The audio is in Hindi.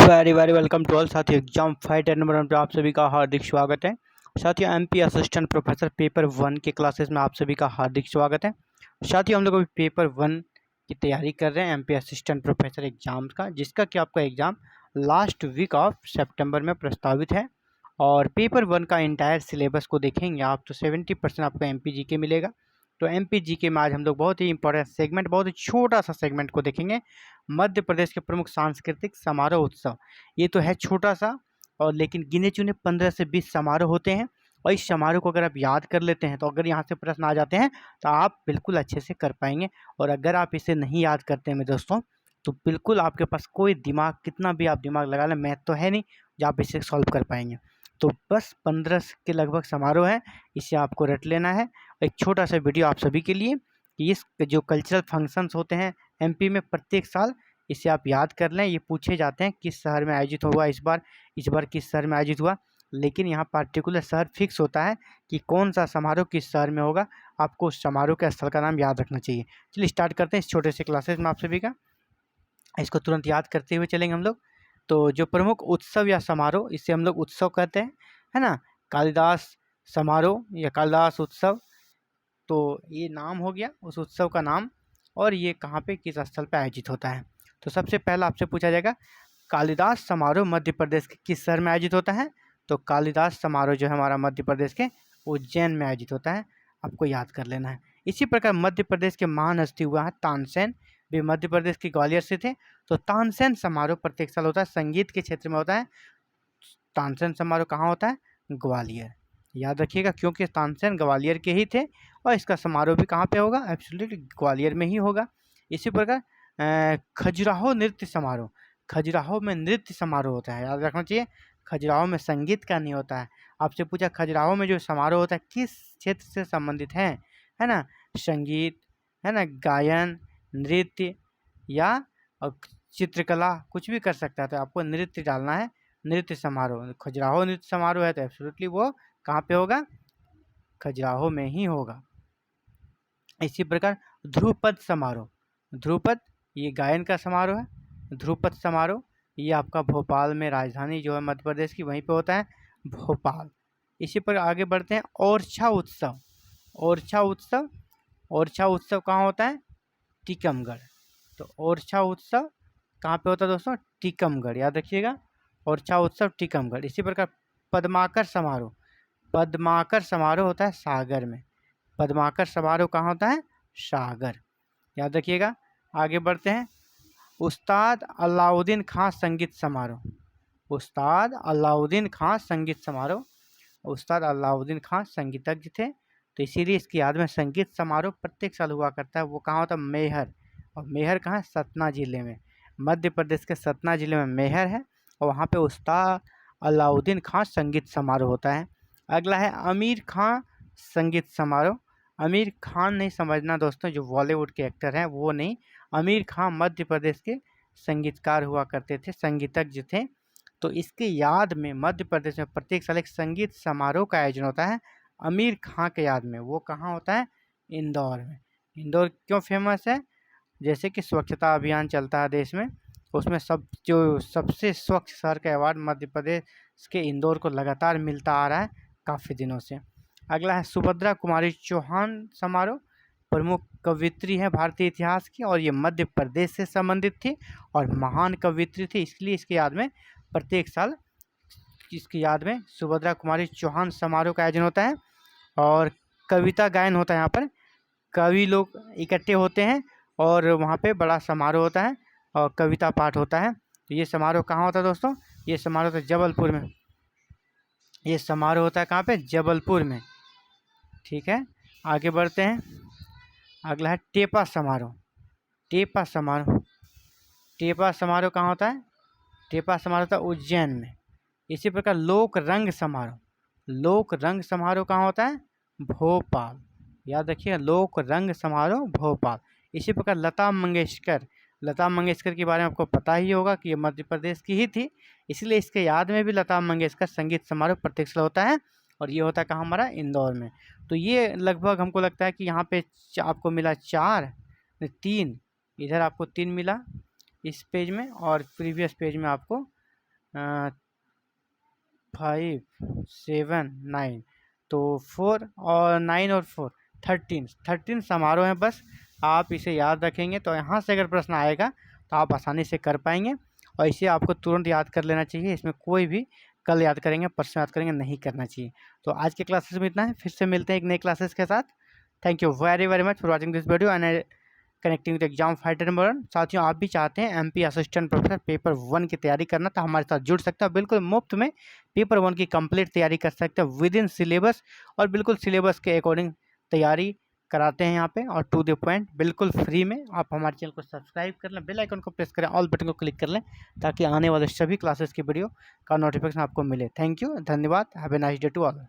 Very very welcome to all साथियों। एग्जाम फाइटर नंबर 1 पे आप सभी का हार्दिक स्वागत है। साथियों, एमपी असिस्टेंट प्रोफेसर पेपर 1 के क्लासेस में आप सभी का हार्दिक स्वागत है। साथियों, हम लोग अभी पेपर 1 की तैयारी कर रहे हैं एमपी असिस्टेंट प्रोफेसर एग्जाम का, जिसका कि आपका एग्ज़ाम लास्ट वीक ऑफ सितंबर में प्रस्तावित है। और पेपर 1 का इंटायर सिलेबस को देखेंगे आप तो 70% आपको एमपी जीके मिलेगा। तो एमपी जीके में आज हम लोग बहुत ही इंपॉर्टेंट सेगमेंट, बहुत ही छोटा सा सेगमेंट को देखेंगे। मध्य प्रदेश के प्रमुख सांस्कृतिक समारोह उत्सव, ये तो है छोटा सा, और लेकिन गिने चुने 15 से 20 समारोह होते हैं। और इस समारोह को अगर आप याद कर लेते हैं तो अगर यहाँ से प्रश्न आ जाते हैं तो आप बिल्कुल अच्छे से कर पाएंगे। और अगर आप इसे नहीं याद करते हैं मेरे दोस्तों, तो बिल्कुल आपके पास कोई दिमाग, कितना भी आप दिमाग लगा लें, मैथ तो है नहीं जो आप इसे सॉल्व कर पाएंगे। तो बस 15 के लगभग समारोह है, इसे आपको रट लेना है। एक छोटा सा वीडियो आप सभी के लिए कि इस जो कल्चरल फंक्शंस होते हैं एमपी में प्रत्येक साल, इसे आप याद कर लें। ये पूछे जाते हैं किस शहर में आयोजित हुआ इस बार किस शहर में आयोजित हुआ, लेकिन यहाँ पार्टिकुलर शहर फिक्स होता है कि कौन सा समारोह किस शहर में होगा। आपको उस समारोह के स्थल का नाम याद रखना चाहिए। चलिए स्टार्ट करते हैं इस छोटे से क्लासेस में आप सभी का। इसको तुरंत याद करते हुए चलेंगे हम लोग। तो जो प्रमुख उत्सव या समारोह, इसे हम लोग उत्सव कहते हैं, है ना। कालिदास समारोह या कालिदास उत्सव, तो ये नाम हो गया उस उत्सव का नाम। और ये कहाँ पे, किस स्थल पे आयोजित होता है। तो सबसे पहला आपसे पूछा जाएगा, कालिदास समारोह मध्य प्रदेश के किस शहर में आयोजित होता है। तो कालिदास समारोह जो है हमारा मध्य प्रदेश के उज्जैन में आयोजित होता है, आपको याद कर लेना है। इसी प्रकार मध्य प्रदेश के महान हस्ती हुआ है तानसेन, भी मध्य प्रदेश के ग्वालियर से थे। तो तानसेन समारोह प्रत्येक साल होता है, संगीत के क्षेत्र में होता है। तानसेन समारोह कहाँ होता है, ग्वालियर। याद रखिएगा, क्योंकि तानसेन ग्वालियर के ही थे और इसका समारोह भी कहाँ पे होगा, एब्सोल्युटली ग्वालियर में ही होगा। इसी प्रकार खजुराहो नृत्य समारोह, खजुराहो में नृत्य समारोह होता है, याद रखना चाहिए। खजुराहो में संगीत का नहीं होता है। आपसे पूछा खजुराहो में जो समारोह होता है किस क्षेत्र से संबंधित है ना। संगीत, है ना, गायन, नृत्य या चित्रकला, कुछ भी कर सकता है। तो आपको नृत्य डालना है, नृत्य समारोह। खजुराहो नृत्य समारोह है तो एब्सोल्युटली वो कहाँ पे होगा, खजुराहो में ही होगा। इसी प्रकार ध्रुपद समारोह, ध्रुपद ये गायन का समारोह है। ध्रुपद समारोह ये आपका भोपाल में, राजधानी जो है मध्य प्रदेश की, वहीं पे होता है, भोपाल। इसी पर आगे बढ़ते हैं, ओरछा उत्सव, ओरछा उत्सव, ओरछा उत्सव कहाँ होता है, टीकमगढ़। तो ओरछा उत्सव कहाँ पे होता है दोस्तों, टीकमगढ़, याद रखिएगा। ओरछा उत्सव टीकमगढ़। इसी प्रकार पद्माकर समारोह, पद्माकर समारोह होता है सागर में। पद्माकर समारोह कहाँ होता है, सागर, याद रखिएगा। आगे बढ़ते हैं, उस्ताद अलाउद्दीन खां संगीत समारोह, उस्ताद अलाउद्दीन खां संगीत समारोह। उस्ताद अलाउद्दीन खां संगीतज्ञ थे, तो इसीलिए इसकी याद में संगीत समारोह प्रत्येक साल हुआ करता है। वो कहाँ होता है, मैहर। और मैहर कहाँ है, सतना जिले में, मध्य प्रदेश के सतना जिले में मैहर है। और वहाँ पे उस्ताद अलाउद्दीन खां संगीत समारोह होता है। अगला है आमिर खां संगीत समारोह। आमिर खान नहीं समझना दोस्तों, जो बॉलीवुड के एक्टर हैं वो नहीं। आमिर खान मध्य प्रदेश के संगीतकार हुआ करते थे, संगीतज्ञ थे। तो इसके याद में मध्य प्रदेश में प्रत्येक साल एक संगीत समारोह का आयोजन होता है आमिर खां के याद में। वो कहाँ होता है, इंदौर में। इंदौर क्यों फेमस है, जैसे कि स्वच्छता अभियान चलता है देश में, उसमें जो सबसे स्वच्छ शहर का अवार्ड मध्य प्रदेश के इंदौर को लगातार मिलता आ रहा है काफ़ी दिनों से। अगला है सुभद्रा कुमारी चौहान समारोह, प्रमुख कवियत्री है भारतीय इतिहास की, और ये मध्य प्रदेश से संबंधित थी और महान कवियत्री थी, इसलिए इसके याद में प्रत्येक साल इसकी याद में सुभद्रा कुमारी चौहान समारोह का आयोजन होता है। और कविता गायन होता है, यहाँ पर कवि लोग इकट्ठे होते हैं और वहाँ पे बड़ा समारोह होता है और कविता पाठ होता है। तो ये समारोह कहाँ होता है दोस्तों, ये समारोह होता है जबलपुर में। ये समारोह होता है कहाँ पे, जबलपुर में, ठीक है। आगे बढ़ते हैं, अगला है टेपा समारोह। टेपा समारोह, टेपा समारोह कहाँ होता है, टेपा समारोह होता है उज्जैन में। इसी प्रकार लोक रंग समारोह, लोक रंग समारोह कहाँ होता है, भोपाल, याद रखिए, लोक रंग समारोह भोपाल। इसी प्रकार लता मंगेशकर, लता मंगेशकर के बारे में आपको पता ही होगा कि ये मध्य प्रदेश की ही थी, इसलिए इसके याद में भी लता मंगेशकर संगीत समारोह प्रत्येक साल होता है। और ये होता है कहाँ, हमारा इंदौर में। तो ये लगभग हमको लगता है कि यहाँ पे आपको मिला 4, 3, इधर आपको 3 मिला इस पेज में, और प्रीवियस पेज में आपको 5 7 9, तो 4 और 9 और 4 13 समारोह हैं। बस आप इसे याद रखेंगे तो यहाँ से अगर प्रश्न आएगा तो आप आसानी से कर पाएंगे, और इसे आपको तुरंत याद कर लेना चाहिए। इसमें कोई भी कल याद करेंगे परसों याद करेंगे नहीं करना चाहिए। तो आज के क्लासेस में इतना है, फिर से मिलते हैं एक नए क्लासेस के साथ। Thank you very very much for watching this video and connecting with exam fighter number 1। साथियों, आप भी चाहते हैं एमपी असिस्टेंट प्रोफेसर पेपर 1 की तैयारी करना, तो हमारे साथ जुड़ सकते हैं। बिल्कुल मुफ्त में पेपर 1 की कंप्लीट तैयारी कर सकते हैं विद इन सिलेबस, और बिल्कुल सिलेबस के अकॉर्डिंग तैयारी कराते हैं यहाँ पे, और टू द पॉइंट बिल्कुल फ्री में। आप हमारे चैनल को सब्सक्राइब कर लें, बेल आइकन को प्रेस करें, ऑल बटन को क्लिक कर लें, ताकि आने वाले सभी क्लासेस की वीडियो का नोटिफिकेशन आपको मिले। थैंक यू, धन्यवाद, have a nice day to all.